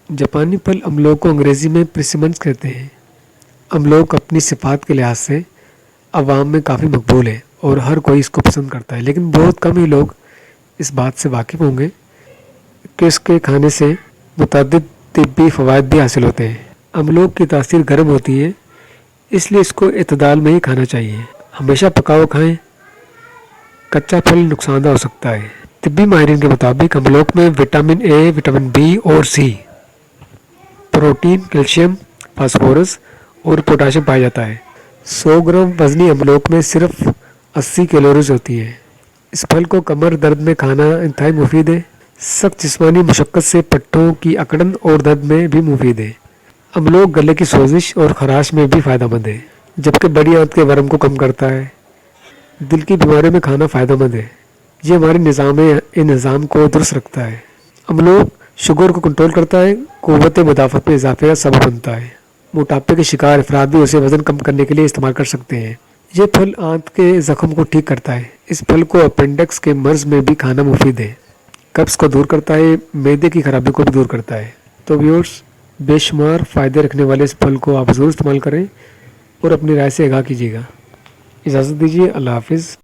جاپانی پھل املو کو انگریزی میں پرسمنس کہتے ہیں۔ املو اپنی صفات کے لحاظ سے عوام میں کافی مقبول ہے اور ہر کوئی اس کو پسند کرتا ہے، لیکن بہت کم ہی لوگ اس بات سے واقف ہوں گے کہ اس کے کھانے سے متعدد طبی فوائد بھی حاصل ہوتے ہیں۔ املو کی تاثیر گرم ہوتی ہے، اس لیے اس کو اعتدال میں ہی کھانا چاہیے۔ ہمیشہ پکا ہوا کھائیں، کچا پھل نقصان دہ ہو سکتا ہے۔ طبی ماہرین کے مطابق املو میں وٹامن اے، وٹامن بی اور سی، پروٹین، کیلشیم، فاسفورس اور پوٹاشیم پایا جاتا ہے۔ 100 گرام وزنی املو میں صرف 80 کیلوریز ہوتی ہیں۔ اس پھل کو کمر درد میں کھانا انتہائی مفید ہے۔ سخت جسمانی مشقت سے پٹھوں کی اکڑن اور درد میں بھی مفید ہے۔ املو گلے کی سوزش اور خراش میں بھی فائدہ مند ہے، جبکہ بڑی آنت کے ورم کو کم کرتا ہے۔ دل کی بیماریوں میں کھانا فائدہ مند ہے، یہ ہمارے نظام کو درست رکھتا ہے۔ املو شوگر کو کنٹرول کرتا ہے، قوت مدافعت میں اضافے کا سبب بنتا ہے۔ موٹاپے کے شکار افراد بھی اسے وزن کم کرنے کے لیے استعمال کر سکتے ہیں۔ یہ پھل آنت کے زخم کو ٹھیک کرتا ہے۔ اس پھل کو اپینڈکس کے مرض میں بھی کھانا مفید ہے، قبض کو دور کرتا ہے، معدے کی خرابی کو بھی دور کرتا ہے۔ تو ویورز، بے شمار فائدے رکھنے والے اس پھل کو آپ ضرور استعمال کریں اور اپنی رائے سے آگاہ کیجیے گا۔ اجازت دیجیے، اللہ حافظ۔